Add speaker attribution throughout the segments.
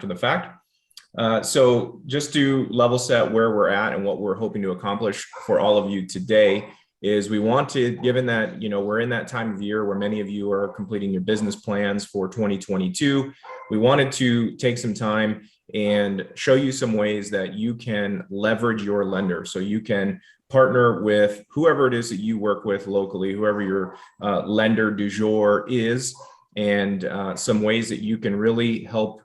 Speaker 1: after the fact. So just to level set where we're at and what we're hoping to accomplish for all of you today is we want to, given that, we're in that time of year where many of you are completing your business plans for 2022, we wanted to take some time and show you some ways that you can leverage your lender. So you can partner with whoever it is that you work with locally, whoever your lender du jour is, and some ways that you can really help,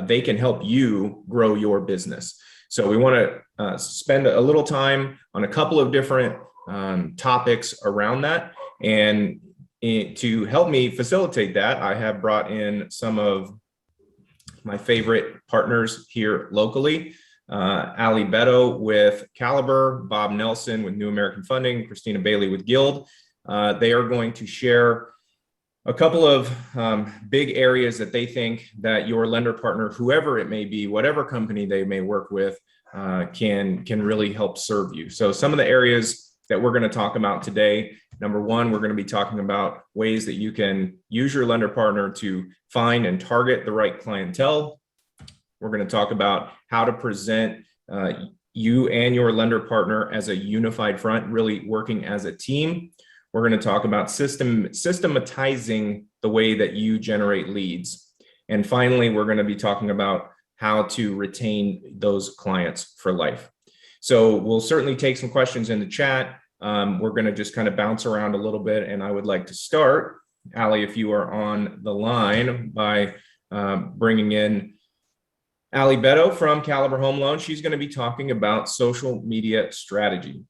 Speaker 1: they can help you grow your business. So we want to spend a little time on a couple of different topics around that. And to help me facilitate that, I have brought in some of my favorite partners here locally. Ali Beto with Caliber, Bob Nelson with New American Funding, Christina Bailey with Guild. They are going to share a couple of big areas that they think that your lender partner, whoever it may be, whatever company they may work with, can really help serve you. So some of the areas that we're going to talk about today, number one, we're going to be talking about ways that you can use your lender partner to find and target the right clientele. We're going to talk about how to present you and your lender partner as a unified front, really working as a team. We're going to talk about systematizing the way that you generate leads. And finally, we're going to be talking about how to retain those clients for life. So we'll certainly take some questions in the chat. We're going to just kind of bounce around a little bit. And I would like to start, Ali, if you are on the line, by bringing in Ali Beto from Caliber Home Loan. She's going to be talking about social media strategy.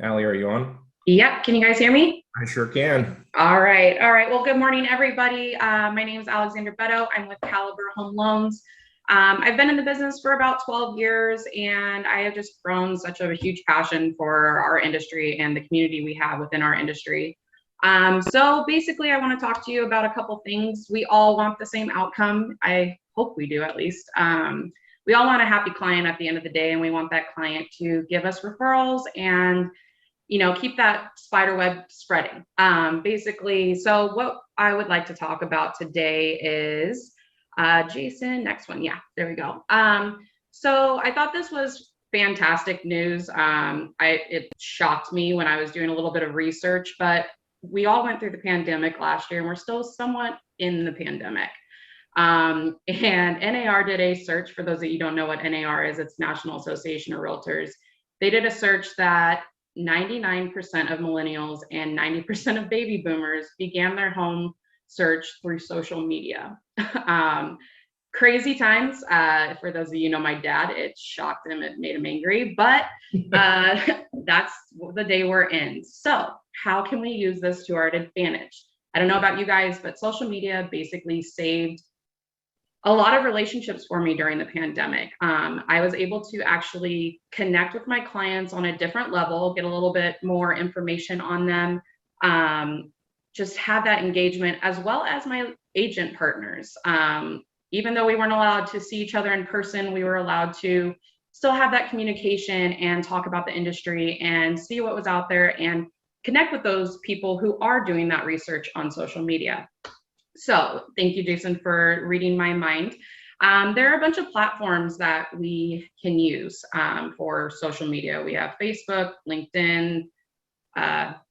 Speaker 1: Ali, are you on?
Speaker 2: Yep. Can you guys hear me?
Speaker 1: I sure can.
Speaker 2: All right. All right. Well, good morning, everybody. My name is Alexandra Beto. I'm with Caliber Home Loans. I've been in the business for about 12 years, and I have just grown such a huge passion for our industry and the community we have within our industry. So basically, I want to talk to you about a couple things. We all want the same outcome. I hope we do, at least. We all want a happy client at the end of the day, and we want that client to give us referrals and keep that spider web spreading. Basically, so what I would like to talk about today is Jason, next one. Yeah, there we go. So I thought this was fantastic news. It shocked me when I was doing a little bit of research, but we all went through the pandemic last year and we're still somewhat in the pandemic. And NAR did a search. For those of you who don't know what NAR is, it's National Association of Realtors. They did a search that 99% of millennials and 90% of baby boomers began their home search through social media. Crazy times. For those of you who know my dad, it shocked him, it made him angry, but that's the day we're in. So how can we use this to our advantage? I don't know about you guys, but social media basically saved a lot of relationships for me during the pandemic. I was able to actually connect with my clients on a different level, get a little bit more information on them, just have that engagement, as well as my agent partners. Even though we weren't allowed to see each other in person, we were allowed to still have that communication and talk about the industry and see what was out there and connect with those people who are doing that research on social media. So thank you, Jason, for reading my mind. There are a bunch of platforms that we can use for social media. We have Facebook, LinkedIn,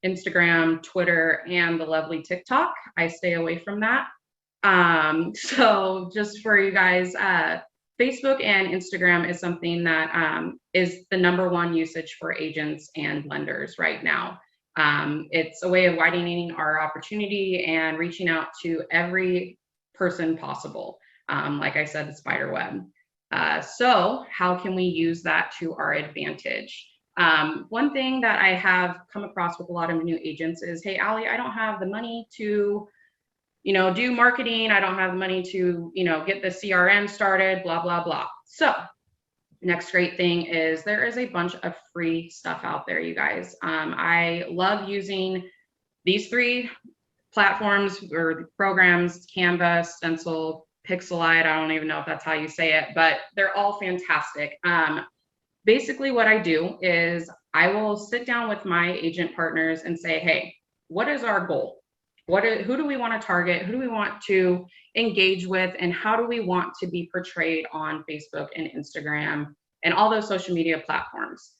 Speaker 2: Instagram, Twitter, and the lovely TikTok. I stay away from that. So just for you guys, Facebook and Instagram is something that is the #1 usage for agents and lenders right now. It's a way of widening our opportunity and reaching out to every person possible. Like I said, the spider web. So how can we use that to our advantage? One thing that I have come across with a lot of new agents is, hey, Ali, I don't have the money to, do marketing. I don't have the money to, get the CRM started, blah, blah, blah. So next great thing is there is a bunch of free stuff out there, you guys. I love using these 3 platforms or programs: Canva, Stencil, Pixelite. I don't even know if that's how you say it, but they're all fantastic. Basically what I do is I will sit down with my agent partners and say, hey, what is our goal? who do we want to target? Who do we want to engage with? And how do we want to be portrayed on Facebook and Instagram and all those social media platforms?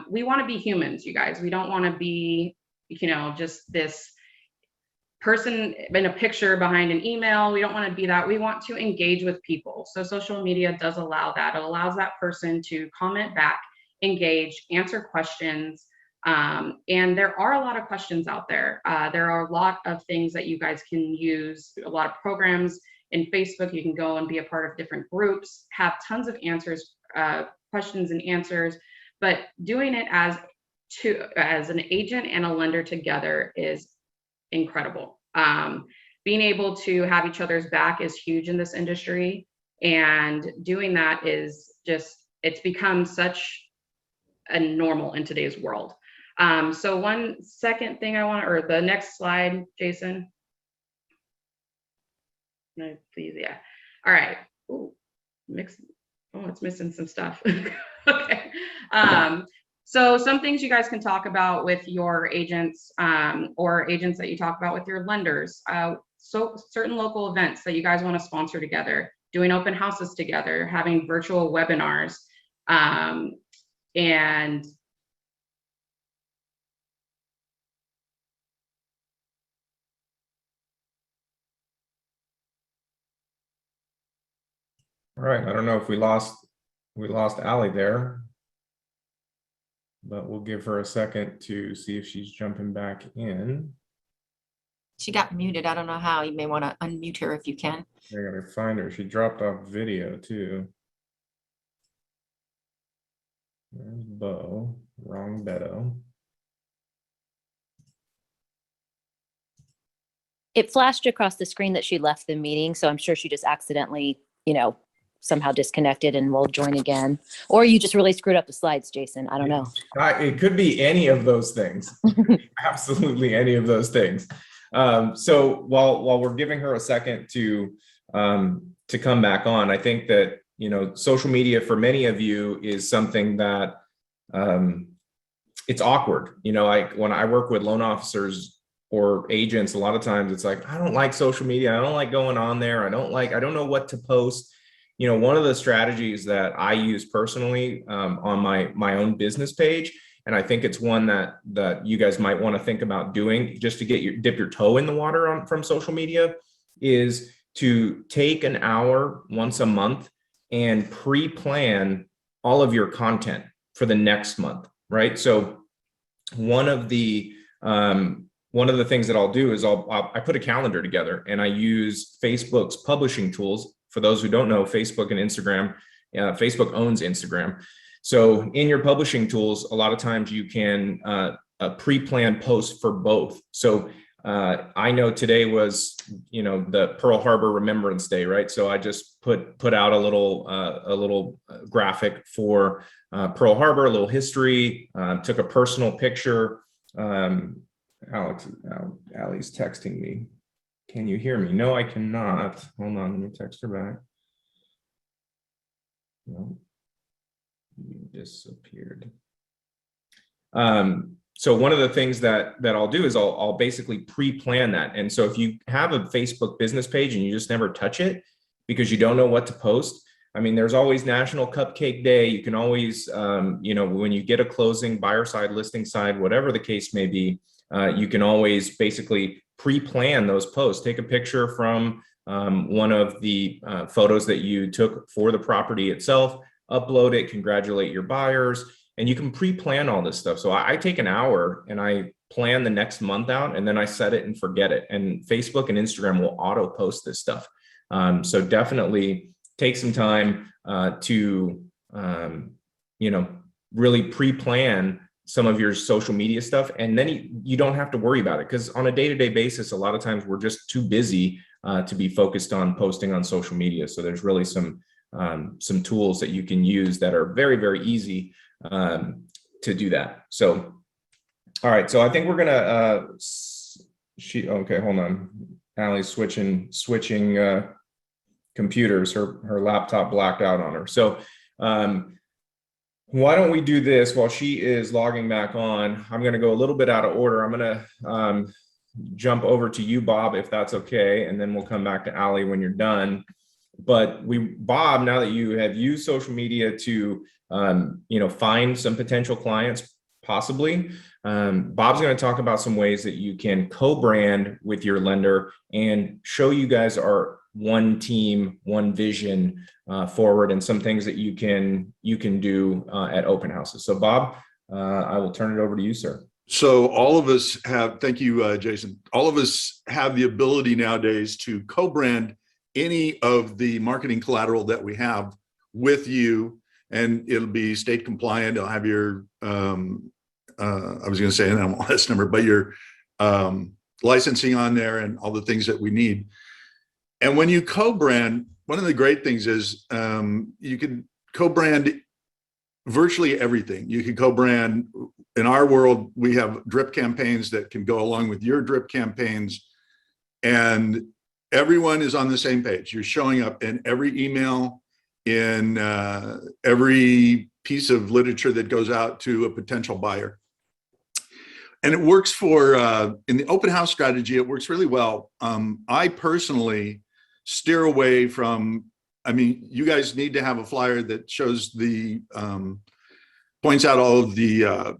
Speaker 2: We want to be humans, you guys. We don't want to be, just this person in a picture behind an email. We don't want to be that. We want to engage with people. So social media does allow that. It allows that person to comment back, engage, answer questions. And there are a lot of questions out there. There are a lot of things that you guys can use, a lot of programs in Facebook. You can go and be a part of different groups, have tons of answers, questions and answers, but doing it as an agent and a lender together is incredible. Being able to have each other's back is huge in this industry. And doing that is it's become such a normal in today's world. So one second thing or the next slide, Jason. No, please, yeah. All right. Ooh, it's missing some stuff. Okay. So some things you guys can talk about with your agents, or agents that you talk about with your lenders. So certain local events that you guys want to sponsor together, doing open houses together, having virtual webinars, and
Speaker 1: All right, I don't know if we lost Allie there, but we'll give her a second to see if she's jumping back in.
Speaker 3: She got muted. I don't know how. You may want to unmute her if you can.
Speaker 1: I gotta find her. She dropped off video too. There's Bo, wrong Beto.
Speaker 4: It flashed across the screen that she left the meeting, so I'm sure she just accidentally, somehow disconnected and will join again. Or you just really screwed up the slides, Jason. I don't know.
Speaker 1: It could be any of those things. Absolutely any of those things. So while we're giving her a second to come back on, I think that, social media for many of you is something that it's awkward. When I work with loan officers or agents, a lot of times it's like, I don't like social media. I don't like going on there. I don't know what to post. One of the strategies that I use personally on my own business page, and I think it's one that you guys might want to think about doing just to dip your toe in the water from social media, is to take an hour once a month and pre-plan all of your content for the next month, right? So one of the things that I'll do is I put a calendar together and I use Facebook's publishing tools. For those who don't know, Facebook and Instagram, Facebook owns Instagram. So in your publishing tools, a lot of times you can pre-plan posts for both. So I know today was, the Pearl Harbor Remembrance Day, right? So I just put out a little graphic for Pearl Harbor, a little history, took a personal picture. Allie's texting me. Can you hear me? No, I cannot. Hold on, let me text her back. No, you disappeared. So one of the things that I'll do is I'll basically pre-plan that. And so if you have a Facebook business page and you just never touch it because you don't know what to post, I mean, there's always National Cupcake Day. You can always, when you get a closing, buyer side, listing side, whatever the case may be, you can always basically pre-plan those posts. Take a picture from one of the photos that you took for the property itself, upload it, congratulate your buyers, and you can pre-plan all this stuff. So I take an hour and I plan the next month out, and then I set it and forget it. And Facebook and Instagram will auto post this stuff. So definitely take some time to, really pre-plan some of your social media stuff. And then you don't have to worry about it, because on a day-to-day basis, a lot of times we're just too busy to be focused on posting on social media. So there's really some tools that you can use that are very, very easy to do that. So, all right. So I think we're gonna, okay, hold on. Allie's switching computers. Her laptop blacked out on her. So why don't we do this while she is logging back on? I'm going to go a little bit out of order. I'm going to jump over to you, Bob, if that's okay, and then we'll come back to Allie when you're done. But Bob, now that you have used social media to, find some potential clients, possibly, Bob's going to talk about some ways that you can co-brand with your lender and show you guys are one team, one vision forward, and some things that you can do at open houses. So, Bob, I will turn it over to you, sir.
Speaker 5: So all of us have, thank you, Jason. All of us have the ability nowadays to co-brand any of the marketing collateral that we have with you, and it'll be state compliant. It'll have your, I was going to say an MLS number, but your licensing on there and all the things that we need. And when you co-brand, one of the great things is you can co-brand virtually everything. You can co-brand. In our world, we have drip campaigns that can go along with your drip campaigns, and everyone is on the same page. You're showing up in every email, in every piece of literature that goes out to a potential buyer. And it works for, in the open house strategy, it works really well. I personally steer away from, you guys need to have a flyer that shows the, points out all of the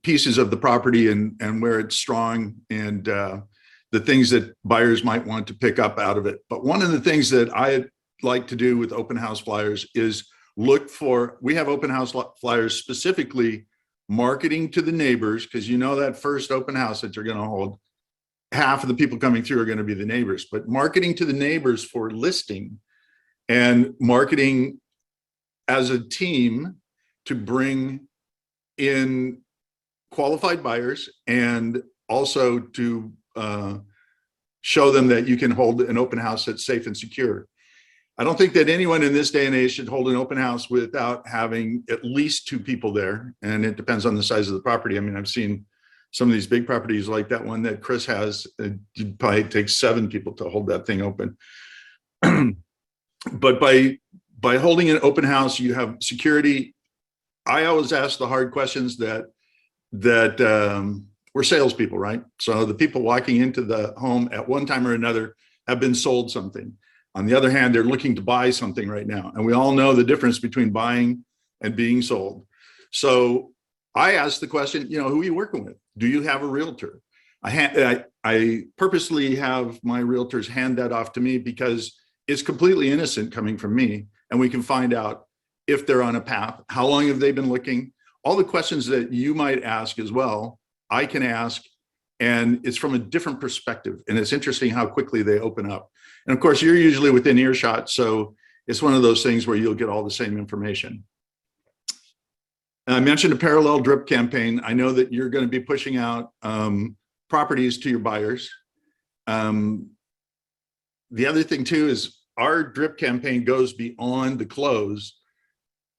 Speaker 5: pieces of the property and where it's strong and the things that buyers might want to pick up out of it. But one of the things that I like to do with open house flyers is look for, we have open house flyers specifically marketing to the neighbors, because that first open house that you're going to hold, half of the people coming through are going to be the neighbors, but marketing to the neighbors for listing and marketing as a team to bring in qualified buyers and also to show them that you can hold an open house that's safe and secure. I don't think that anyone in this day and age should hold an open house without having at least 2 people there. And it depends on the size of the property. I've seen some of these big properties like that one that Chris has, it probably takes 7 people to hold that thing open. But by holding an open house, you have security. I always ask the hard questions that we're salespeople, right? So the people walking into the home at one time or another have been sold something. On the other hand, they're looking to buy something right now. And we all know the difference between buying and being sold. So I asked the question, who are you working with? Do you have a realtor? I purposely have my realtors hand that off to me because it's completely innocent coming from me. And we can find out if they're on a path, how long have they been looking? All the questions that you might ask as well, I can ask, and it's from a different perspective. And it's interesting how quickly they open up. And of course, you're usually within earshot, so it's one of those things where you'll get all the same information. And I mentioned a parallel drip campaign. I know that you're going to be pushing out properties to your buyers. The other thing too is our drip campaign goes beyond the close.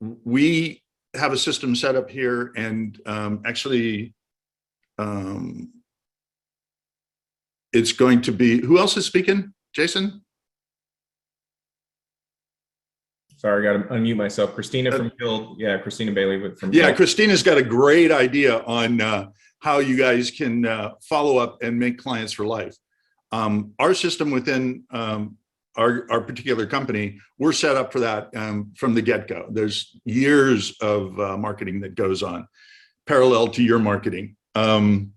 Speaker 5: We have a system set up here, and actually it's going to be, who else is speaking? Jason?
Speaker 1: Sorry, I got to unmute myself. Christina from Guild. Yeah, Christina Bailey from
Speaker 5: Yeah,
Speaker 1: Guild.
Speaker 5: Christina's got a great idea on how you guys can follow up and make clients for life. Our system within our particular company, we're set up for that from the get-go. There's years of marketing that goes on parallel to your marketing. The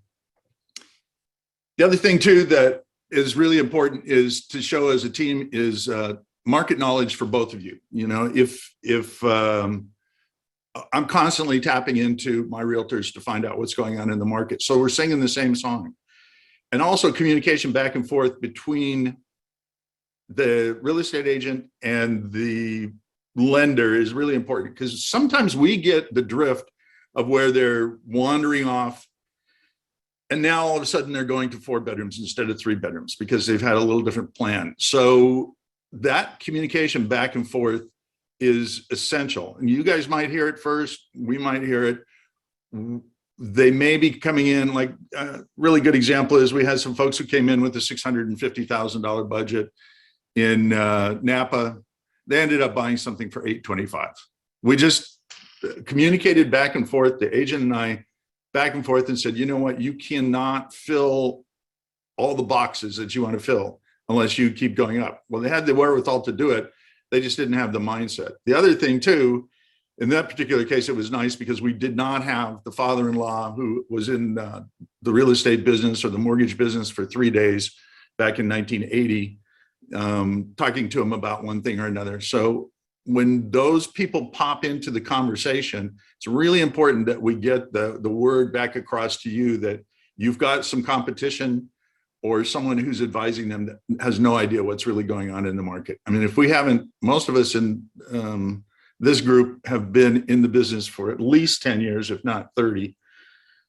Speaker 5: other thing too that is really important is to show as a team is market knowledge for both of you. If I'm constantly tapping into my realtors to find out what's going on in the market, so we're singing the same song. And also communication back and forth between the real estate agent and the lender is really important, because sometimes we get the drift of where they're wandering off and now all of a sudden they're going to 4 bedrooms instead of 3 bedrooms because they've had a little different plan. So that communication back and forth is essential. And you guys might hear it first, we might hear it. They may be coming in, like a really good example is we had some folks who came in with a $650,000 budget in Napa. They ended up buying something for $825,000. We just communicated back and forth, the agent and I, back and forth, and said, you know what, you cannot fill all the boxes that you want to fill unless you keep going up. Well, they had the wherewithal to do it. They just didn't have the mindset. The other thing too, in that particular case, it was nice because we did not have the father-in-law who was in the real estate business or the mortgage business for 3 days back in 1980, talking to him about one thing or another. So when those people pop into the conversation, it's really important that we get the word back across to you that you've got some competition or someone who's advising them that has no idea what's really going on in the market. I mean, if we haven't, most of us in this group have been in the business for at least 10 years, if not 30.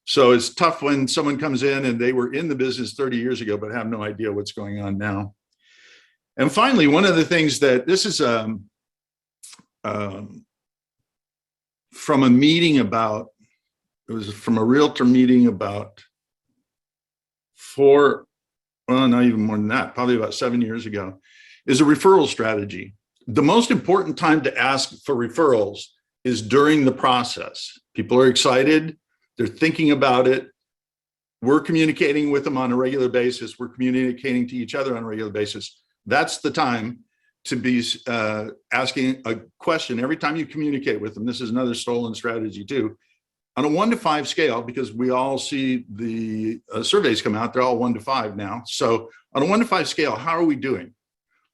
Speaker 5: So it's tough when someone comes in and they were in the business 30 years ago, but have no idea what's going on now. And finally, one of the things that this is from a meeting about, it was from a realtor meeting about not even more than that, probably about 7 years ago, is a referral strategy. The most important time to ask for referrals is during the process. People are excited, they're thinking about it. We're communicating with them on a regular basis. We're communicating to each other on a regular basis. That's the time to be asking a question every time you communicate with them. This is another stolen strategy too. On a 1 to 5 scale, because we all see the surveys come out, they're all 1 to 5 now. So on a 1 to 5 scale, how are we doing?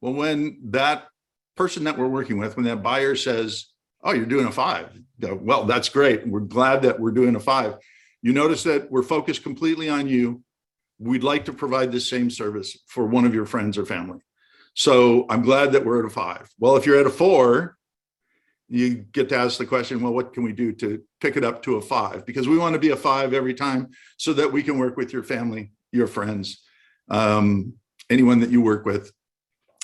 Speaker 5: Well, when that person that we're working with, when that buyer says, oh, you're doing a 5, you go, well, that's great. We're glad that we're doing a 5. You notice that we're focused completely on you. We'd like to provide this same service for one of your friends or family. So I'm glad that we're at a 5. Well, if you're at a 4, you get to ask the question, well, what can we do to pick it up to a 5? Because we want to be a 5 every time so that we can work with your family, your friends, anyone that you work with.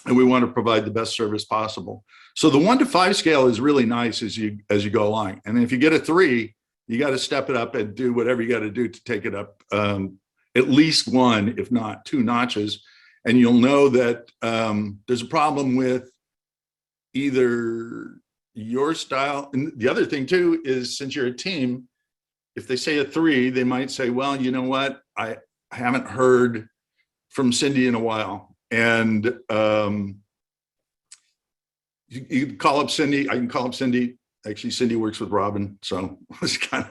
Speaker 5: And we want to provide the best service possible. So the 1 to 5 scale is really nice as you go along. And if you get a 3, you got to step it up and do whatever you got to do to take it up at least 1, if not 2 notches. And you'll know that there's a problem with either your style. And the other thing too is, since you're a team, if they say a 3, they might say, well, you know what? I haven't heard from Cindy in a while. And you can call up Cindy. I can call up Cindy. Actually, Cindy works with Robin, so it's kind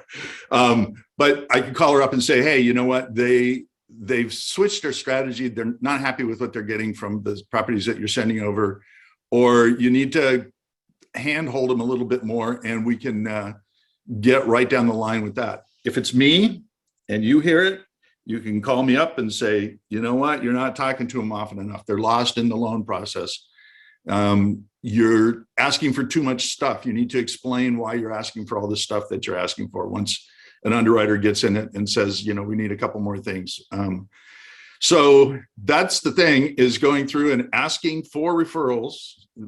Speaker 5: of, but I can call her up and say, hey, you know what? They've switched their strategy. They're not happy with what they're getting from the properties that you're sending over, or you need to handhold them a little bit more, and we can get right down the line with that. If it's me and you hear it, you can call me up and say, you know what, you're not talking to them often enough. They're lost in the loan process. You're asking for too much stuff. You need to explain why you're asking for all this stuff that you're asking for. Once an underwriter gets in it and says, you know, we need a couple more things. So that's the thing, is going through and asking for referrals,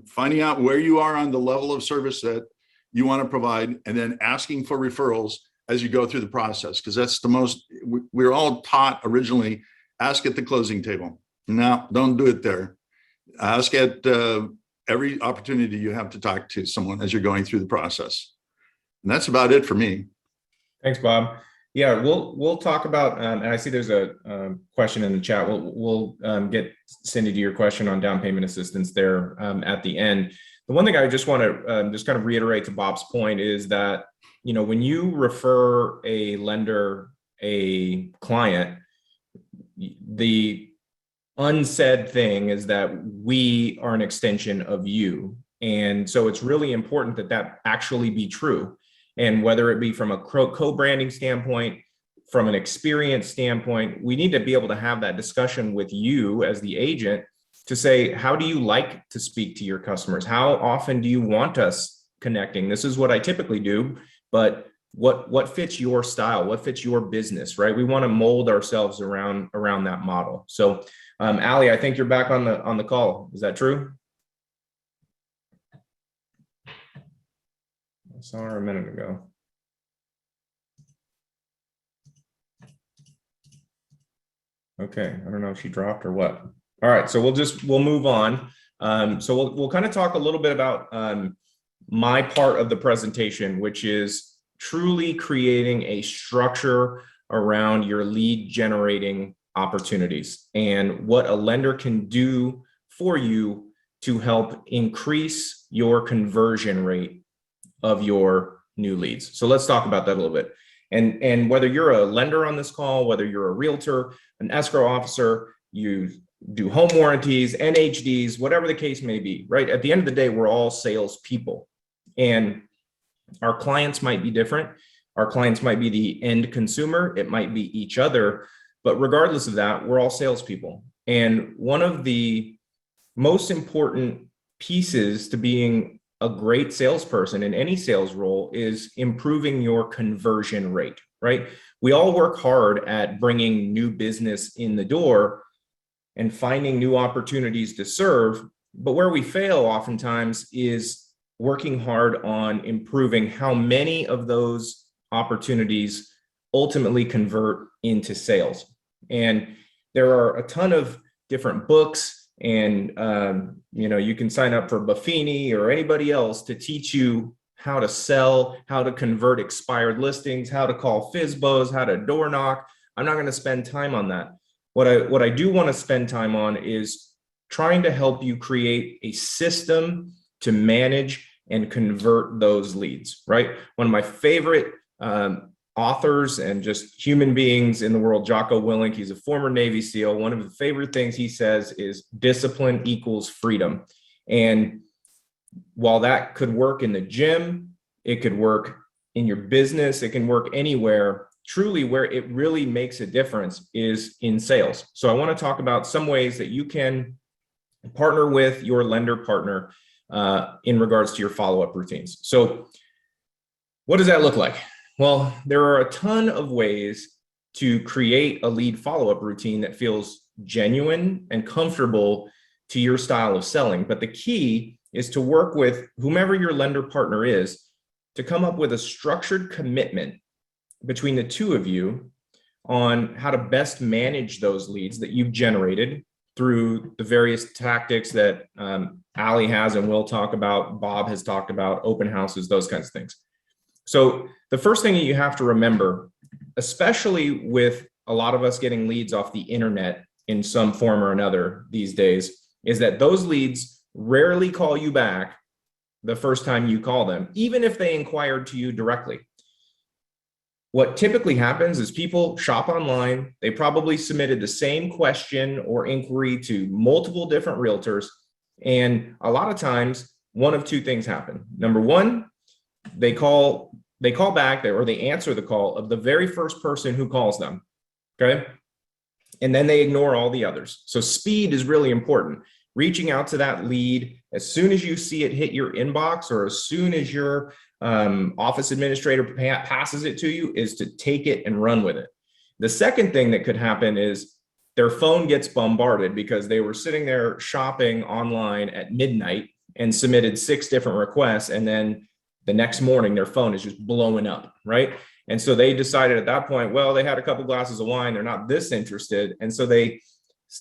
Speaker 5: finding out where you are on the level of service that you want to provide, and then asking for referrals as you go through the process. Because that's the most, we're all taught originally, ask at the closing table. No, don't do it there. Ask at every opportunity you have to talk to someone as you're going through the process. And that's about it for me.
Speaker 1: Thanks, Bob. Yeah, we'll talk about, and I see there's a question in the chat. We'll get Cindy to your question on down payment assistance there at the end. The one thing I just want to just kind of reiterate to Bob's point is that, you know, when you refer a lender, a client, the unsaid thing is that we are an extension of you. And so it's really important that that actually be true. And whether it be from a co-branding standpoint, from an experience standpoint, we need to be able to have that discussion with you as the agent to say, how do you like to speak to your customers? How often do you want us connecting? This is what I typically do, but what fits your style? What fits your business, right? We want to mold ourselves around that model. So, Allie, I think you're back on the call. Is that true? I saw her a minute ago. Okay, I don't know if she dropped or what. All right, so we'll move on. So we'll kind of talk a little bit about my part of the presentation, which is truly creating a structure around your lead generating opportunities and what a lender can do for you to help increase your conversion rate of your new leads. So let's talk about that a little bit. And whether you're a lender on this call, whether you're a realtor, an escrow officer, you do home warranties, NHDs, whatever the case may be, right? At the end of the day, we're all salespeople, and our clients might be different. Our clients might be the end consumer. It might be each other, but regardless of that, we're all salespeople. And one of the most important pieces to being a great salesperson in any sales role is improving your conversion rate, right? We all work hard at bringing new business in the door and finding new opportunities to serve. But where we fail oftentimes is working hard on improving how many of those opportunities ultimately convert into sales. And there are a ton of different books, and you can sign up for Buffini or anybody else to teach you how to sell, how to convert expired listings, how to call FSBOs, how to door knock. I'm not going to spend time on that. What I do want to spend time on is trying to help you create a system to manage and convert those leads, right? One of my favorite authors and just human beings in the world, Jocko Willink, he's a former Navy SEAL. One of the favorite things he says is discipline equals freedom. And while that could work in the gym, it could work in your business, it can work anywhere. Truly, where it really makes a difference is in sales. So I want to talk about some ways that you can partner with your lender partner in regards to your follow-up routines. So what does that look like? Well, there are a ton of ways to create a lead follow-up routine that feels genuine and comfortable to your style of selling. But the key is to work with whomever your lender partner is to come up with a structured commitment between the two of you on how to best manage those leads that you've generated through the various tactics that Ali has and will talk about, Bob has talked about, open houses, those kinds of things. So the first thing that you have to remember, especially with a lot of us getting leads off the internet in some form or another these days, is that those leads rarely call you back the first time you call them, even if they inquired to you directly. What typically happens is people shop online. They probably submitted the same question or inquiry to multiple different realtors. And a lot of times, one of two things happen. Number one, they call back or they answer the call of the very first person who calls them, okay? And then they ignore all the others. So speed is really important. Reaching out to that lead as soon as you see it hit your inbox or as soon as your office administrator passes it to you is to take it and run with it. The second thing that could happen is their phone gets bombarded because they were sitting there shopping online at midnight and submitted 6 different requests, and then the next morning their phone is just blowing up, right? And so they decided at that point, well, they had a couple glasses of wine, they're not this interested, and so they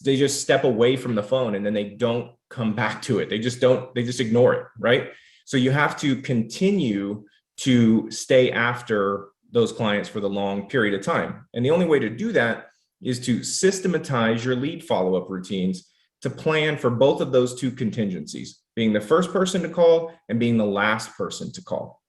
Speaker 1: just step away from the phone and then they don't come back to it. They just ignore it, right? So you have to continue to stay after those clients for the long period of time. And the only way to do that is to systematize your lead follow-up routines to plan for both of those two contingencies, being the first person to call and being the last person to call.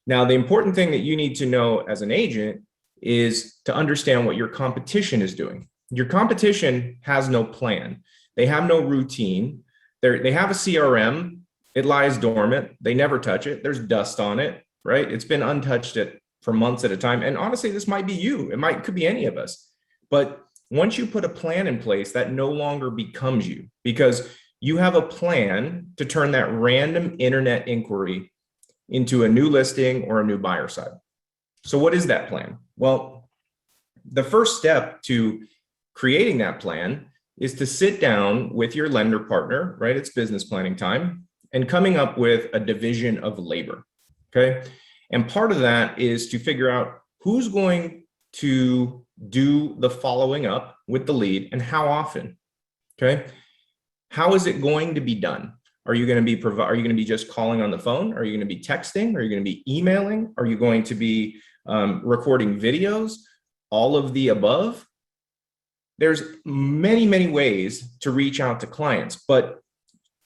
Speaker 1: Now, the important thing that you need to know as an agent is to understand what your competition is doing. Your competition has no plan. They have no routine. They have a CRM. It lies dormant. They never touch it. There's dust on it, right? It's been untouched for months at a time. And honestly, this might be you. Could be any of us. But once you put a plan in place, that no longer becomes you because you have a plan to turn that random internet inquiry into a new listing or a new buyer side. So what is that plan? Well, the first step to creating that plan is to sit down with your lender partner, right? It's business planning time, and coming up with a division of labor, okay? And part of that is to figure out who's going to do the following up with the lead and how often, okay? How is it going to be done? Are you going to be just calling on the phone? Are you going to be texting? Are you going to be emailing? Are you going to be recording videos? All of the above? there's many, many ways to reach out to clients, but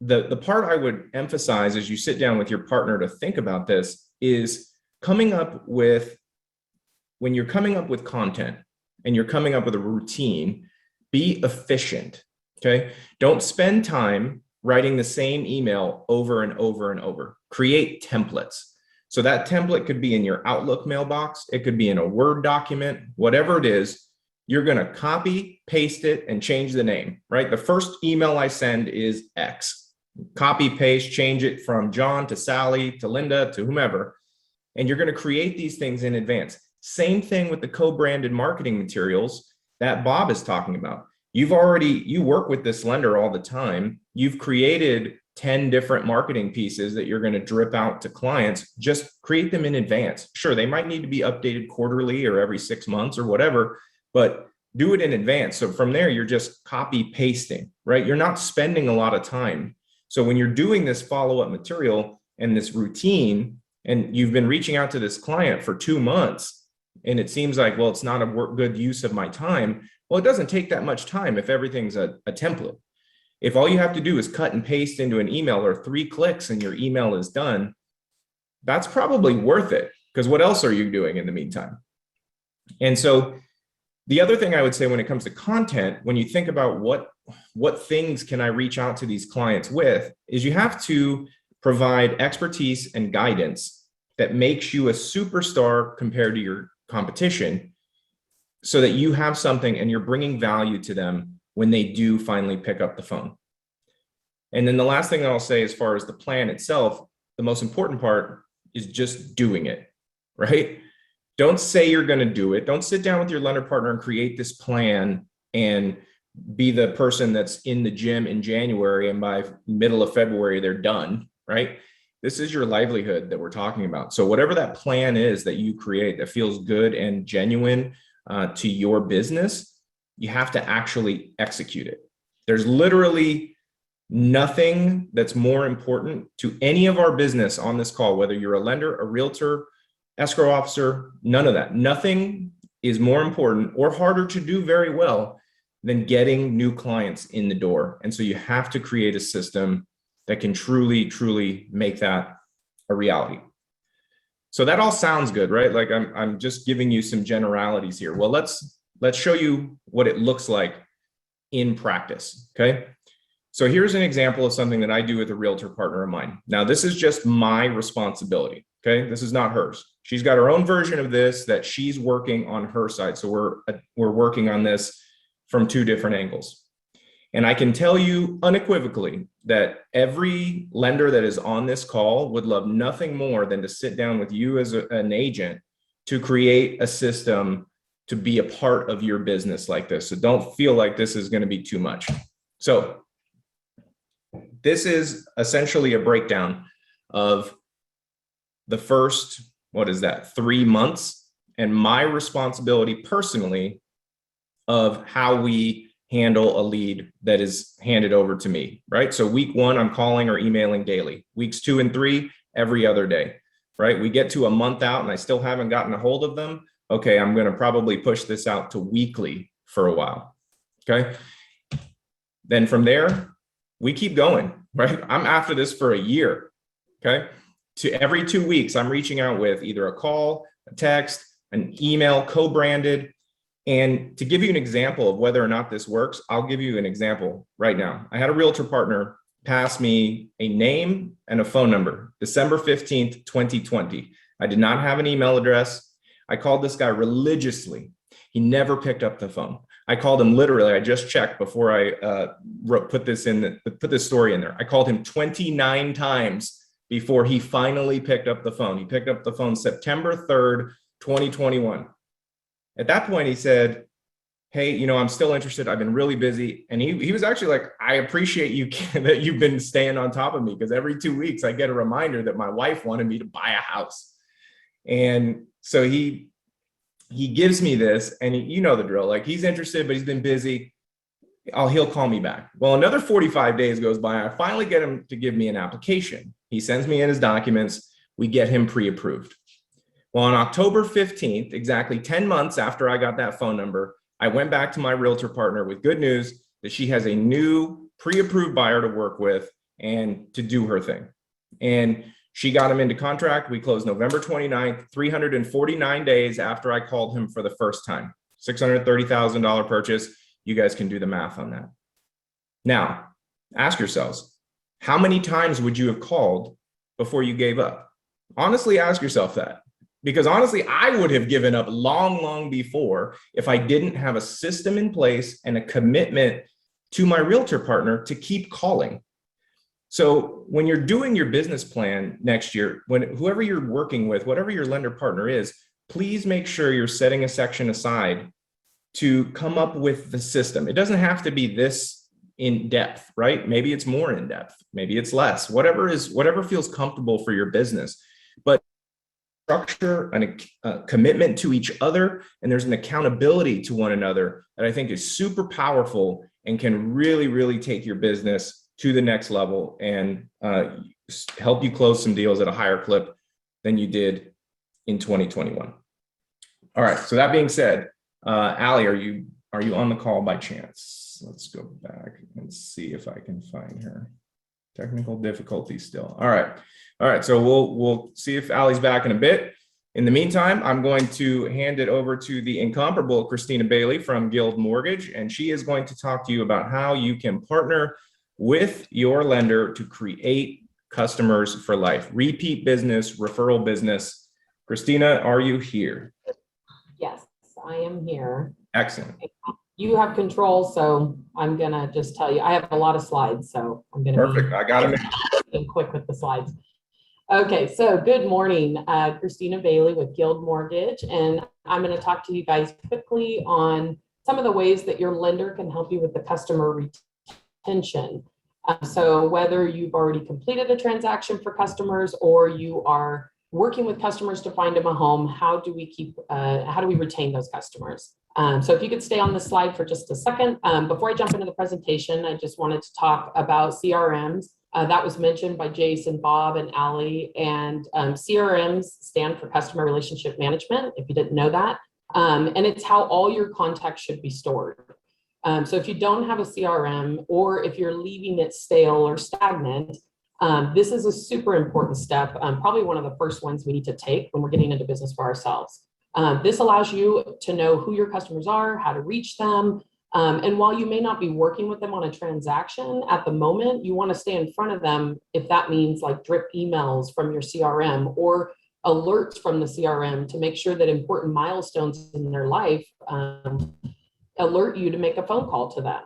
Speaker 1: the part I would emphasize as you sit down with your partner to think about this is when you're coming up with content and you're coming up with a routine, be efficient, okay? Don't spend time writing the same email over and over and over. Create templates. So that template could be in your Outlook mailbox. It could be in a Word document, whatever it is. You're going to copy, paste it, and change the name, right? The first email I send is X. Copy, paste, change it from John to Sally to Linda to whomever. And you're going to create these things in advance. Same thing with the co-branded marketing materials that Bob is talking about. You work with this lender all the time. You've created 10 different marketing pieces that you're going to drip out to clients. Just create them in advance. Sure, they might need to be updated quarterly or every 6 months or whatever, but do it in advance. So from there, you're just copy pasting, right? You're not spending a lot of time. So when you're doing this follow-up material and this routine, and you've been reaching out to this client for 2 months, and it seems like, well, it's not a good use of my time. Well, it doesn't take that much time if everything's a template. If all you have to do is cut and paste into an email or 3 clicks and your email is done, that's probably worth it, because what else are you doing in the meantime? And so the other thing I would say when it comes to content, when you think about what things can I reach out to these clients with, is you have to provide expertise and guidance that makes you a superstar compared to your competition, so that you have something and you're bringing value to them when they do finally pick up the phone. And then the last thing that I'll say as far as the plan itself, the most important part is just doing it, right? Don't say you're going to do it. Don't sit down with your lender partner and create this plan and be the person that's in the gym in January and by middle of February, they're done, right? This is your livelihood that we're talking about. So whatever that plan is that you create that feels good and genuine to your business, you have to actually execute it. There's literally nothing that's more important to any of our business on this call, whether you're a lender, a realtor, escrow officer, none of that. Nothing is more important or harder to do very well than getting new clients in the door. And so you have to create a system that can truly, truly make that a reality. So that all sounds good, right? Like I'm just giving you some generalities here. Well, let's show you what it looks like in practice, okay? So here's an example of something that I do with a realtor partner of mine. Now, this is just my responsibility, okay? This is not hers. She's got her own version of this that she's working on her side. So we're working on this from 2 different angles. And I can tell you unequivocally that every lender that is on this call would love nothing more than to sit down with you as an agent to create a system to be a part of your business like this. So don't feel like this is going to be too much. So this is essentially a breakdown of the first, 3 months, and my responsibility personally of how we handle a lead that is handed over to me, right? So week 1, I'm calling or emailing daily. Weeks 2 and 3, every other day, right? We get to a month out and I still haven't gotten a hold of them. Okay, I'm going to probably push this out to weekly for a while, okay? Then from there, we keep going, right? I'm after this for a year, okay? To every 2 weeks, I'm reaching out with either a call, a text, an email, co-branded. And to give you an example of whether or not this works, I'll give you an example right now. I had a realtor partner pass me a name and a phone number, December 15th, 2020. I did not have an email address. I called this guy religiously. He never picked up the phone. I called him literally, I just checked before I put this story in there. I called him 29 times before he finally picked up the phone. He picked up the phone September 3rd, 2021. At that point, he said, hey, I'm still interested. I've been really busy. And he was actually like, I appreciate you that you've been staying on top of me, because every 2 weeks I get a reminder that my wife wanted me to buy a house. And so he gives me this, and you know the drill. Like, he's interested, but he's been busy. He'll call me back. Well, another 45 days goes by. I finally get him to give me an application. He sends me in his documents. We get him pre-approved. Well, on October 15th, exactly 10 months after I got that phone number, I went back to my realtor partner with good news that she has a new pre-approved buyer to work with and to do her thing. And she got him into contract. We closed November 29th, 349 days after I called him for the first time. $630,000 purchase. You guys can do the math on that. Now, ask yourselves, how many times would you have called before you gave up? Honestly, ask yourself that. Because honestly, I would have given up long before if I didn't have a system in place and a commitment to my realtor partner to keep calling. So when you're doing your business plan next year, whoever you're working with, whatever your lender partner is, please make sure you're setting a section aside to come up with the system. It doesn't have to be this in depth, right? Maybe it's more in depth, maybe it's less, whatever feels comfortable for your business. But structure and a commitment to each other, and there's an accountability to one another that I think is super powerful and can really take your business to the next level and help you close some deals at a higher clip than you did in 2021. All right, so that being said, Allie, are you on the call by chance? Let's go back and see if I can find her. Technical difficulty still. All right. So we'll see if Allie's back in a bit. In the meantime, I'm going to hand it over to the incomparable Christina Bailey from Guild Mortgage, and she is going to talk to you about how you can partner with your lender to create customers for life, repeat business, referral business. Christina, are you here?
Speaker 6: Yes, I am here.
Speaker 1: Excellent.
Speaker 6: You have control, so I'm gonna just tell you, I have a lot of slides, so I'm gonna
Speaker 1: Perfect. I got
Speaker 6: be quick with the slides. Okay, so good morning, Christina Bailey with Guild Mortgage, and I'm gonna talk to you guys quickly on some of the ways that your lender can help you with the customer retention. So whether you've already completed a transaction for customers or you are working with customers to find them a home, how do we retain those customers? So if you could stay on the slide for just a second. Before I jump into the presentation, I just wanted to talk about CRMs. That was mentioned by Jason, Bob, and Allie. And CRMs stand for Customer Relationship Management, if you didn't know that. And it's how all your contacts should be stored. So if you don't have a CRM, or if you're leaving it stale or stagnant, this is a super important step, probably one of the first ones we need to take when we're getting into business for ourselves. This allows you to know who your customers are, how to reach them. And while you may not be working with them on a transaction at the moment, you want to stay in front of them if that means like drip emails from your CRM or alerts from the CRM to make sure that important milestones in their life alert you to make a phone call to them.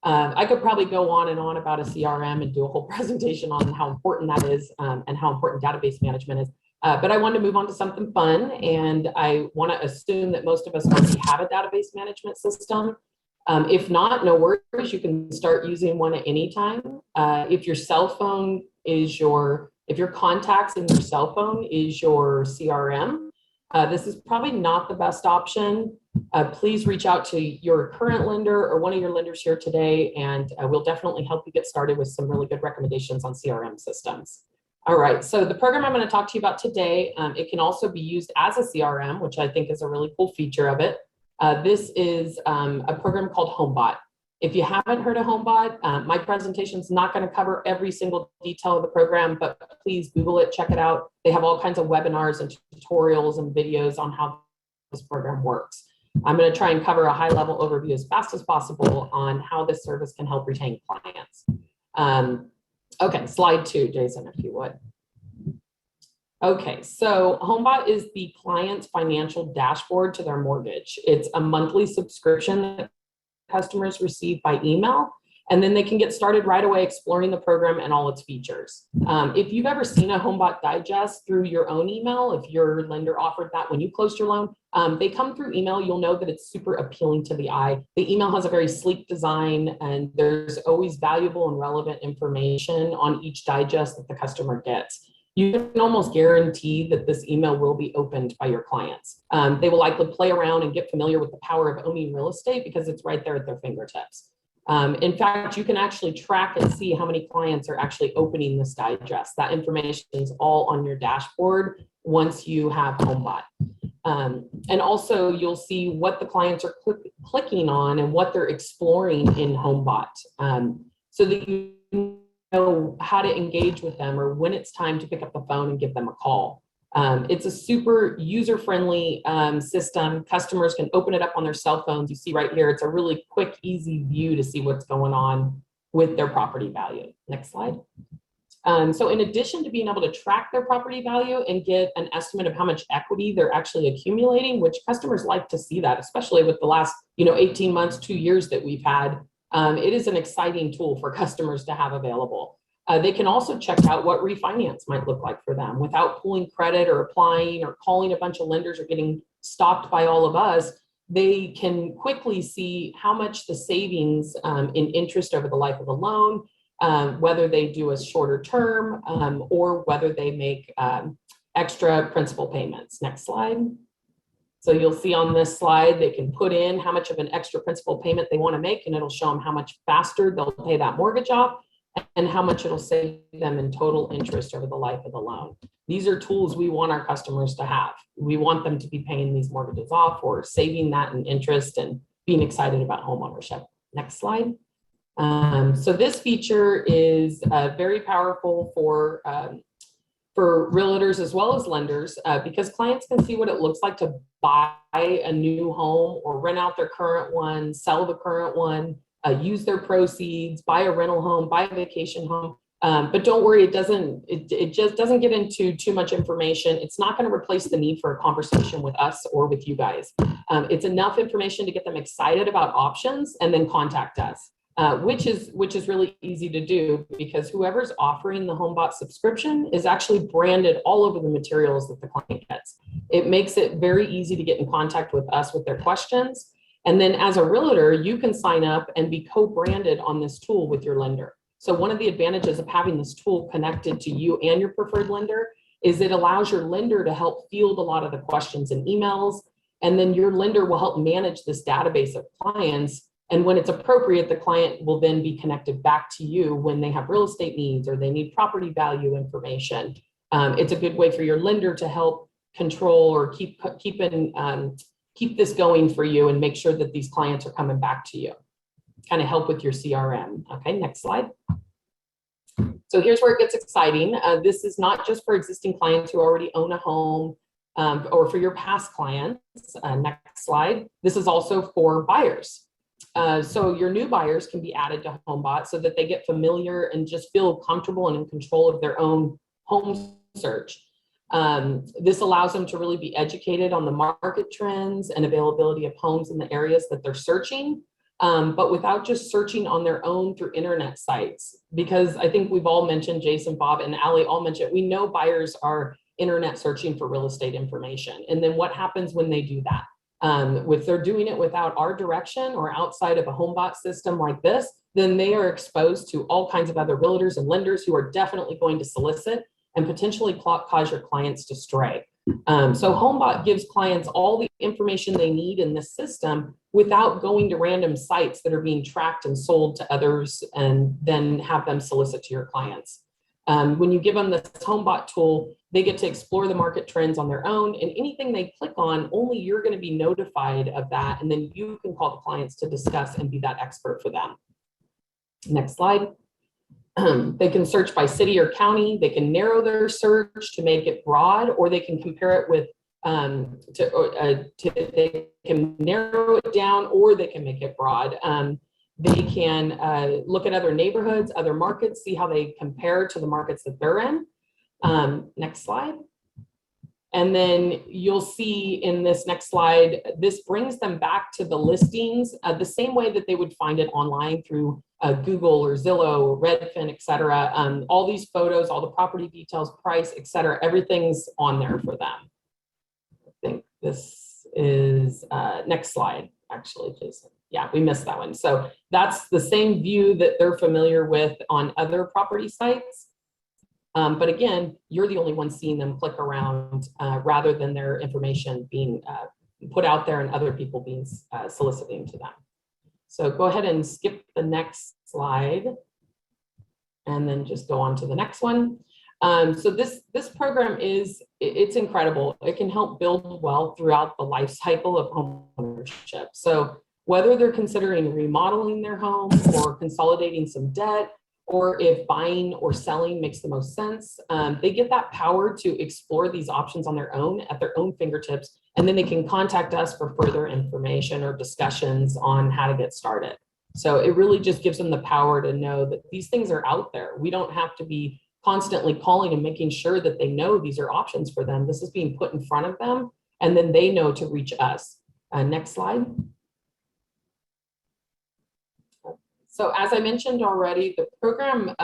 Speaker 6: I could probably go on and on about a CRM and do a whole presentation on how important that is and how important database management is. But I wanted to move on to something fun, and I want to assume that most of us already have a database management system. If not, no worries, you can start using one at any time. If your cell phone is if your contacts in your cell phone is your CRM, this is probably not the best option. Please reach out to your current lender or one of your lenders here today, and we'll definitely help you get started with some really good recommendations on CRM systems. All right, so the program I'm going to talk to you about today, it can also be used as a CRM, which I think is a really cool feature of it. This is a program called Homebot. If you haven't heard of Homebot, my presentation is not going to cover every single detail of the program, but please Google it, check it out. They have all kinds of webinars and tutorials and videos on how this program works. I'm going to try and cover a high-level overview as fast as possible on how this service can help retain clients. Okay, slide 2, Jason, if you would. Okay, so Homebot is the client's financial dashboard to their mortgage. It's a monthly subscription that customers receive by email, and then they can get started right away exploring the program and all its features. If you've ever seen a Homebot digest through your own email, if your lender offered that when you closed your loan, they come through email, you'll know that it's super appealing to the eye. The email has a very sleek design, and there's always valuable and relevant information on each digest that the customer gets. You can almost guarantee that this email will be opened by your clients. They will likely play around and get familiar with the power of owning real estate because it's right there at their fingertips. In fact, you can actually track and see how many clients are actually opening this digest. That information is all on your dashboard once you have Homebot. And also you'll see what the clients are clicking on and what they're exploring in Homebot, so that you know how to engage with them or when it's time to pick up the phone and give them a call. It's a super user-friendly system. Customers can open it up on their cell phones. You see right here, it's a really quick, easy view to see what's going on with their property value. Next slide. So in addition to being able to track their property value and get an estimate of how much equity they're actually accumulating, which customers like to see that, especially with the last 18 months, 2 years that we've had, it is an exciting tool for customers to have available. They can also check out what refinance might look like for them without pulling credit or applying or calling a bunch of lenders or getting stopped by all of us. They can quickly see how much the savings in interest over the life of the loan, whether they do a shorter term or whether they make extra principal payments. Next slide. So you'll see on this slide, they can put in how much of an extra principal payment they want to make, and it'll show them how much faster they'll pay that mortgage off and how much it'll save them in total interest over the life of the loan. These are tools we want our customers to have. We want them to be paying these mortgages off or saving that in interest and being excited about home ownership. Next slide. So this feature is very powerful for realtors as well as lenders because clients can see what it looks like to buy a new home or rent out their current one, sell the current one, use their proceeds, buy a rental home, buy a vacation home. But don't worry, it just doesn't get into too much information. It's not going to replace the need for a conversation with us or with you guys. It's enough information to get them excited about options and then contact us. Which is really easy to do because whoever's offering the Homebot subscription is actually branded all over the materials that the client gets. It makes it very easy to get in contact with us with their questions. And then as a realtor, you can sign up and be co-branded on this tool with your lender. So one of the advantages of having this tool connected to you and your preferred lender is it allows your lender to help field a lot of the questions and emails. And then your lender will help manage this database of clients. And when it's appropriate, the client will then be connected back to you when they have real estate needs or they need property value information. It's a good way for your lender to help control or keep this going for you and make sure that these clients are coming back to you. Kind of help with your CRM. Okay, next slide. So here's where it gets exciting. This is not just for existing clients who already own a home or for your past clients. Next slide. This is also for buyers. So your new buyers can be added to Homebot so that they get familiar and just feel comfortable and in control of their own home search. This allows them to really be educated on the market trends and availability of homes in the areas that they're searching, but without just searching on their own through internet sites. Because I think we've all mentioned, Jason, Bob, and Allie all mentioned, we know buyers are internet searching for real estate information. And then what happens when they do that? If they're doing it without our direction or outside of a Homebot system like this, then they are exposed to all kinds of other realtors and lenders who are definitely going to solicit and potentially cause your clients to stray. So Homebot gives clients all the information they need in this system without going to random sites that are being tracked and sold to others and then have them solicit to your clients. When you give them this Homebot tool, they get to explore the market trends on their own, and anything they click on, only you're going to be notified of that, and then you can call the clients to discuss and be that expert for them. Next slide. They can search by city or county. They can narrow their search to make it broad, or they can compare it with, they can narrow it down, or they can make it broad. They can look at other neighborhoods, other markets, see how they compare to the markets that they're in. Next slide. And then you'll see in this next slide, this brings them back to the listings the same way that they would find it online through Google or Zillow, Redfin, et cetera. All these photos, all the property details, price, et cetera, everything's on there for them. I think this is next slide, actually, Jason. Yeah, we missed that one. So that's the same view that they're familiar with on other property sites. But again, you're the only one seeing them click around rather than their information being put out there and other people being soliciting to them. So go ahead and skip the next slide and then just go on to the next one. So this program it's incredible. It can help build wealth throughout the life cycle of home ownership. So whether they're considering remodeling their home or consolidating some debt, or if buying or selling makes the most sense, they get that power to explore these options on their own at their own fingertips. And then they can contact us for further information or discussions on how to get started. So it really just gives them the power to know that these things are out there. We don't have to be constantly calling and making sure that they know these are options for them. This is being put in front of them, and then they know to reach us. Next slide. So as I mentioned already, the program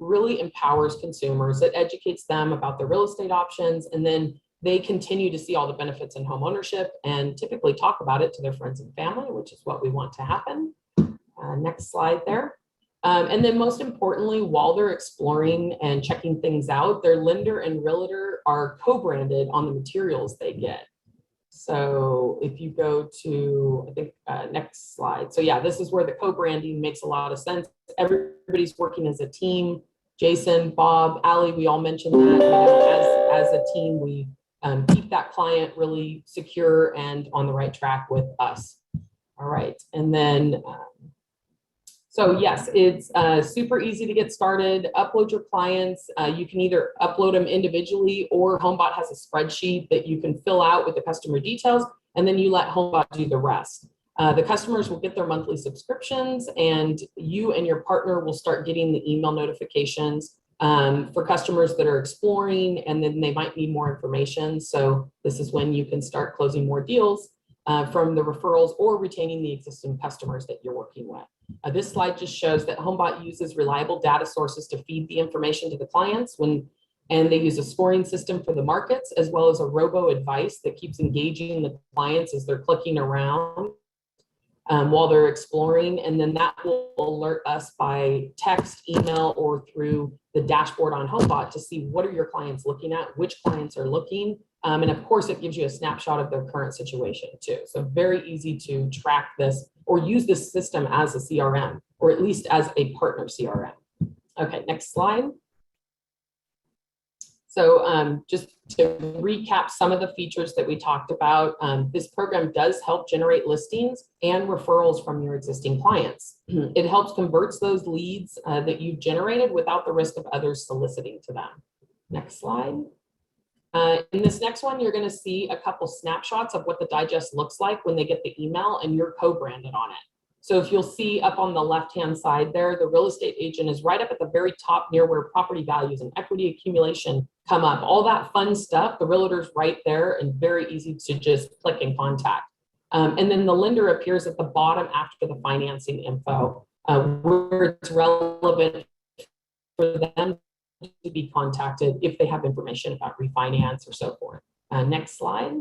Speaker 6: really empowers consumers. It educates them about their real estate options, and then they continue to see all the benefits in home ownership and typically talk about it to their friends and family, which is what we want to happen. Next slide there. And then most importantly, while they're exploring and checking things out, their lender and realtor are co-branded on the materials they get. So if you go to, I think, next slide. So yeah, this is where the co-branding makes a lot of sense. Everybody's working as a team. Jason, Bob, Allie, we all mentioned that, you know, as a team, we keep that client really secure and on the right track with us. All right, and then, so yes, it's super easy to get started. Upload your clients. You can either upload them individually, or Homebot has a spreadsheet that you can fill out with the customer details, and then you let Homebot do the rest. The customers will get their monthly subscriptions, and you and your partner will start getting the email notifications for customers that are exploring, and then they might need more information. So this is when you can start closing more deals from the referrals or retaining the existing customers that you're working with. This slide just shows that Homebot uses reliable data sources to feed the information to the clients and they use a scoring system for the markets, as well as a robo advice that keeps engaging the clients as they're clicking around while they're exploring. And then that will alert us by text, email, or through the dashboard on Homebot to see what are your clients looking at, which clients are looking. And of course, it gives you a snapshot of their current situation too. So very easy to track this or use this system as a CRM, or at least as a partner CRM. Okay, next slide. So just to recap some of the features that we talked about, this program does help generate listings and referrals from your existing clients. It helps convert those leads that you've generated without the risk of others soliciting to them. Next slide. In this next one, you're going to see a couple snapshots of what the digest looks like when they get the email and you're co-branded on it. So if you'll see up on the left-hand side there, the real estate agent is right up at the very top near where property values and equity accumulation come up. All that fun stuff, the realtor's right there and very easy to just click and contact. And then the lender appears at the bottom after the financing info, where it's relevant for them to be contacted if they have information about refinance or so forth. Next slide.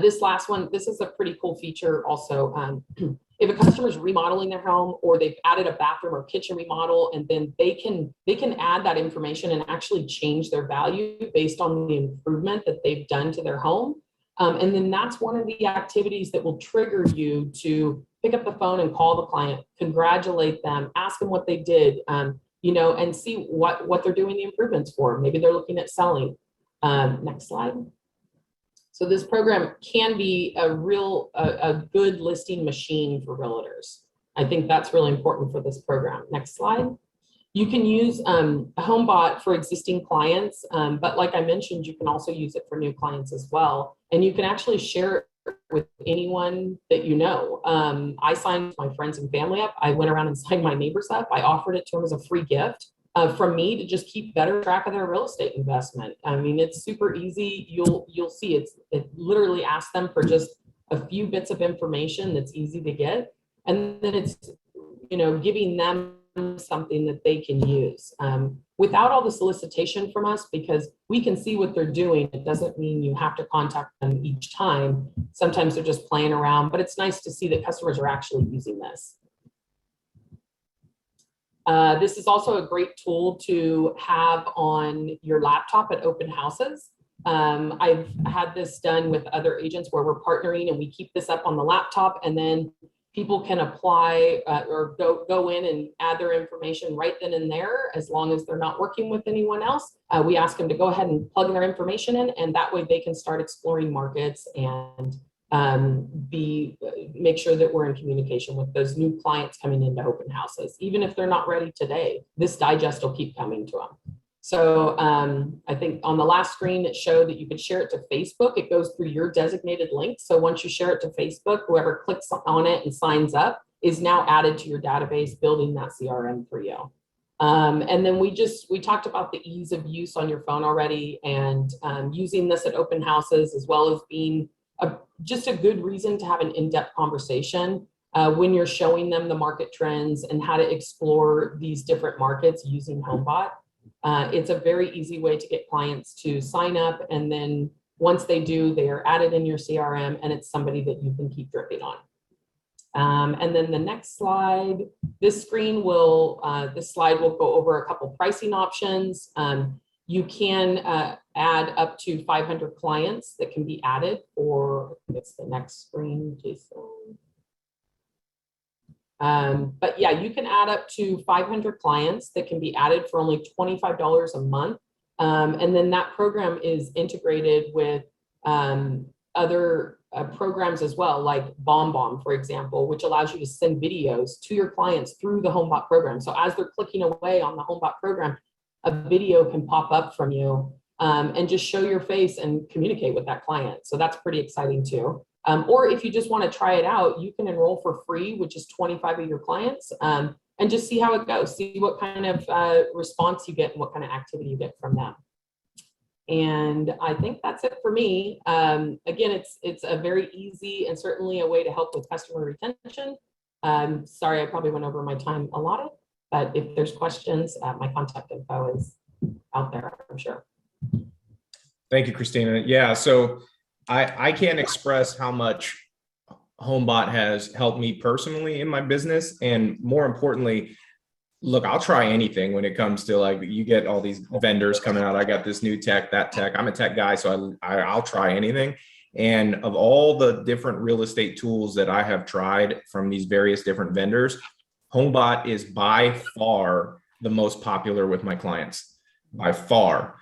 Speaker 6: This last one, this is a pretty cool feature also. If a customer is remodeling their home or they've added a bathroom or kitchen remodel, and then they can add that information and actually change their value based on the improvement that they've done to their home. And then that's one of the activities that will trigger you to pick up the phone and call the client, congratulate them, ask them what they did, you know, and see what they're doing the improvements for. Maybe they're looking at selling. Next slide. So this program can be a good listing machine for realtors. I think that's really important for this program. Next slide. You can use Homebot for existing clients, but like I mentioned, you can also use it for new clients as well. And you can actually share it with anyone that you know. I signed my friends and family up. I went around and signed my neighbors up. I offered it to them as a free gift from me to just keep better track of their real estate investment. I mean, it's super easy. You'll see it literally asks them for just a few bits of information that's easy to get. And then it's, you know, giving them something that they can use without all the solicitation from us, because we can see what they're doing. It doesn't mean you have to contact them each time. Sometimes they're just playing around, but it's nice to see that customers are actually using this. This is also a great tool to have on your laptop at open houses. I've had this done with other agents where we're partnering and we keep this up on the laptop, and then people can apply or go in and add their information right then and there, as long as they're not working with anyone else. We ask them to go ahead and plug their information in, and that way they can start exploring markets and make sure that we're in communication with those new clients coming into open houses. Even if they're not ready today, this digest will keep coming to them. So I think on the last screen, it showed that you could share it to Facebook. It goes through your designated link. So once you share it to Facebook, whoever clicks on it and signs up is now added to your database, building that CRM for you. And then we talked about the ease of use on your phone already, and using this at open houses, as well as being just a good reason to have an in-depth conversation when you're showing them the market trends and how to explore these different markets using Homebot. It's a very easy way to get clients to sign up, and then once they do, they are added in your CRM, and it's somebody that you can keep dripping on. And then the next slide, this slide will go over a couple pricing options. You can add up to 500 clients that can be added, or it's the next screen, Jason. But yeah, you can add up to 500 clients that can be added for only $25 a month. And then that program is integrated with other programs as well, like BombBomb, for example, which allows you to send videos to your clients through the Homebot program. So as they're clicking away on the Homebot program, a video can pop up from you and just show your face and communicate with that client. So that's pretty exciting too. Or if you just want to try it out, you can enroll for free, which is 25 of your clients, and just see how it goes, see what kind of response you get and what kind of activity you get from them. And I think that's it for me. Again, it's a very easy and certainly a way to help with customer retention. Sorry, I probably went over my time allotted, but if there's questions, my contact info is out there, I'm sure.
Speaker 1: Thank you, Christina. Yeah, so I can't express how much Homebot has helped me personally in my business. And more importantly, look, I'll try anything when it comes to, like, you get all these vendors coming out. I got this new tech, that tech. I'm a tech guy, so I'll try anything. And of all the different real estate tools that I have tried from these various different vendors, Homebot is by far the most popular with my clients, by far.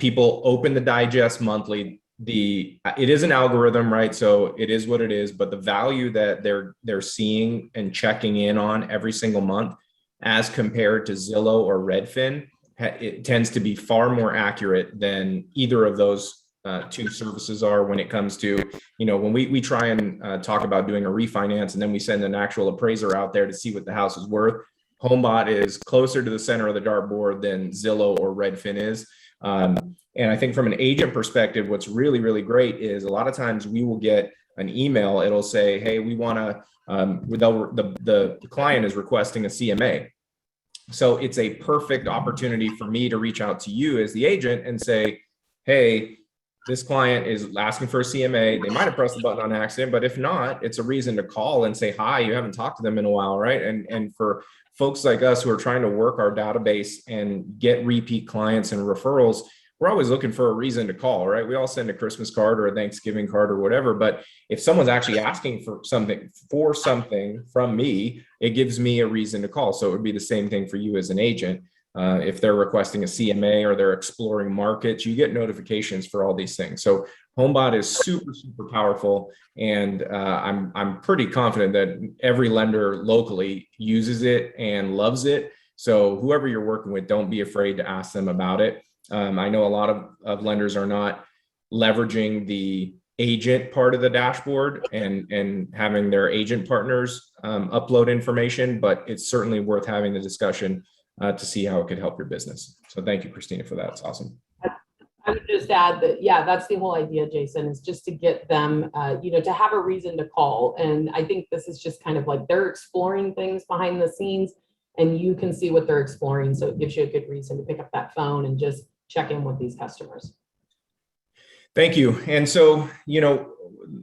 Speaker 1: People open the digest monthly. It is an algorithm, right? So it is what it is, but the value that they're seeing and checking in on every single month, as compared to Zillow or Redfin, it tends to be far more accurate than either of those two services are when it comes to, when we try and talk about doing a refinance and then we send an actual appraiser out there to see what the house is worth. Homebot is closer to the center of the dartboard than Zillow or Redfin is. And I think from an agent perspective, what's really, really great is a lot of times we will get an email. It'll say, hey, we want to, the client is requesting a CMA. So it's a perfect opportunity for me to reach out to you as the agent and say, hey, this client is asking for a CMA. They might have pressed the button on accident, but if not, it's a reason to call and say hi. You haven't talked to them in a while, right? And for folks like us who are trying to work our database and get repeat clients and referrals, we're always looking for a reason to call, right? We all send a Christmas card or a Thanksgiving card or whatever, but if someone's actually asking for something from me, it gives me a reason to call. So it would be the same thing for you as an agent. If they're requesting a CMA or they're exploring markets, you get notifications for all these things. So Homebot is super, super powerful. And I'm pretty confident that every lender locally uses it and loves it. So whoever you're working with, don't be afraid to ask them about it. I know a lot of lenders are not leveraging the agent part of the dashboard and having their agent partners upload information, but it's certainly worth having the discussion to see how it could help your business. So thank you, Christina, for that. It's awesome.
Speaker 6: I would just add that, yeah, that's the whole idea, Jason, is just to get them, to have a reason to call. And I think this is just kind of like they're exploring things behind the scenes and you can see what they're exploring. So it gives you a good reason to pick up that phone and just check in with these customers.
Speaker 1: Thank you. And so,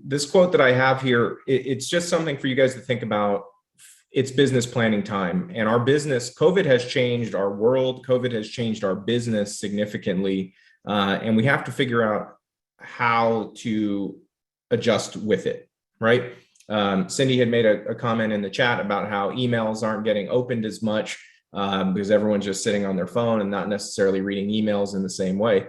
Speaker 1: this quote that I have here, it's just something for you guys to think about. It's business planning time, and our business, COVID has changed our world. COVID has changed our business significantly. And we have to figure out how to adjust with it, right? Cindy had made a comment in the chat about how emails aren't getting opened as much because everyone's just sitting on their phone and not necessarily reading emails in the same way.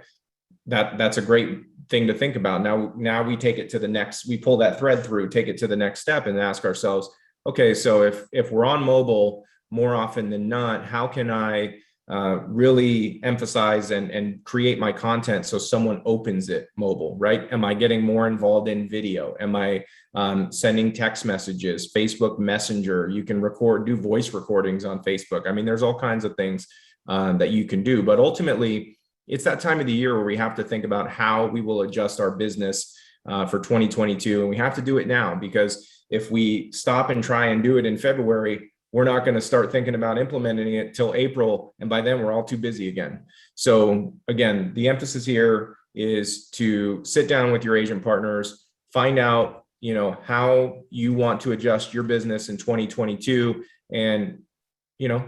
Speaker 1: That's a great thing to think about. Now we take it to the next, we pull that thread through, take it to the next step and ask ourselves, okay, so if we're on mobile more often than not, how can I really emphasize and create my content so someone opens it mobile, right? Am I getting more involved in video? Am I sending text messages, Facebook Messenger? You can do voice recordings on Facebook. I mean, there's all kinds of things that you can do, but ultimately it's that time of the year where we have to think about how we will adjust our business for 2022. And we have to do it now, because if we stop and try and do it in February, we're not going to start thinking about implementing it till April. And by then we're all too busy again. So again, the emphasis here is to sit down with your agent partners, find out, how you want to adjust your business in 2022, and,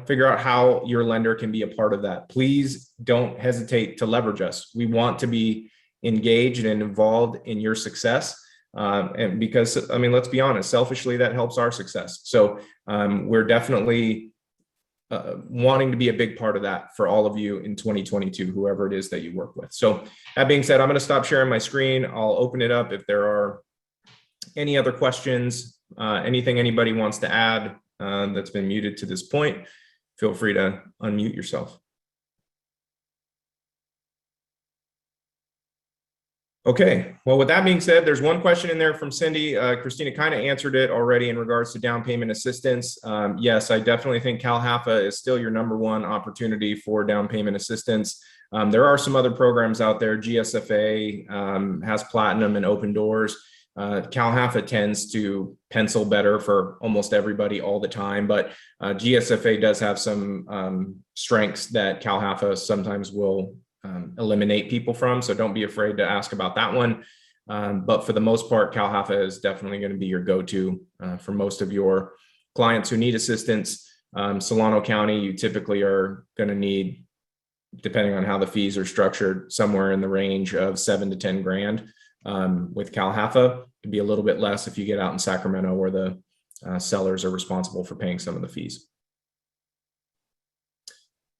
Speaker 1: figure out how your lender can be a part of that. Please don't hesitate to leverage us. We want to be engaged and involved in your success. And because, I mean, let's be honest, selfishly, that helps our success. So we're definitely wanting to be a big part of that for all of you in 2022, whoever it is that you work with. So that being said, I'm going to stop sharing my screen. I'll open it up if there are any other questions, anything anybody wants to add that's been muted to this point. Feel free to unmute yourself. Okay, well, with that being said, there's one question in there from Cindy. Christina kind of answered it already in regards to down payment assistance. Yes, I definitely think CalHFA is still your #1 opportunity for down payment assistance. There are some other programs out there. GSFA has Platinum and Open Doors. CalHFA tends to pencil better for almost everybody all the time, but GSFA does have some strengths that CalHFA sometimes will eliminate people from. So don't be afraid to ask about that one. But for the most part, CalHFA is definitely going to be your go-to for most of your clients who need assistance. Solano County, you typically are going to need, depending on how the fees are structured, somewhere in the range of 7 to 10 grand. With CalHFA, it'd be a little bit less if you get out in Sacramento, where the sellers are responsible for paying some of the fees.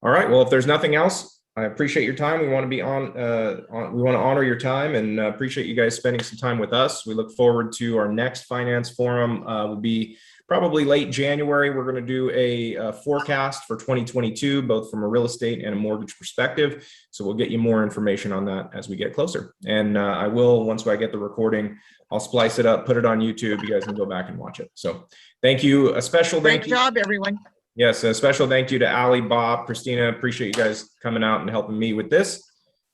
Speaker 1: All right, well, if there's nothing else, I appreciate your time. We want to be we want to honor your time, and appreciate you guys spending some time with us. We look forward to our next finance forum. Will be probably late January. We're going to do a forecast for 2022, both from a real estate and a mortgage perspective. So we'll get you more information on that as we get closer. And I will, once I get the recording, I'll splice it up, put it on YouTube. You guys can go back and watch it. So thank you. A special thank you.
Speaker 7: Great job, everyone.
Speaker 1: Yes, a special thank you to Allie, Bob, Christina. Appreciate you guys coming out and helping me with this.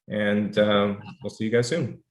Speaker 1: And we'll see you guys soon.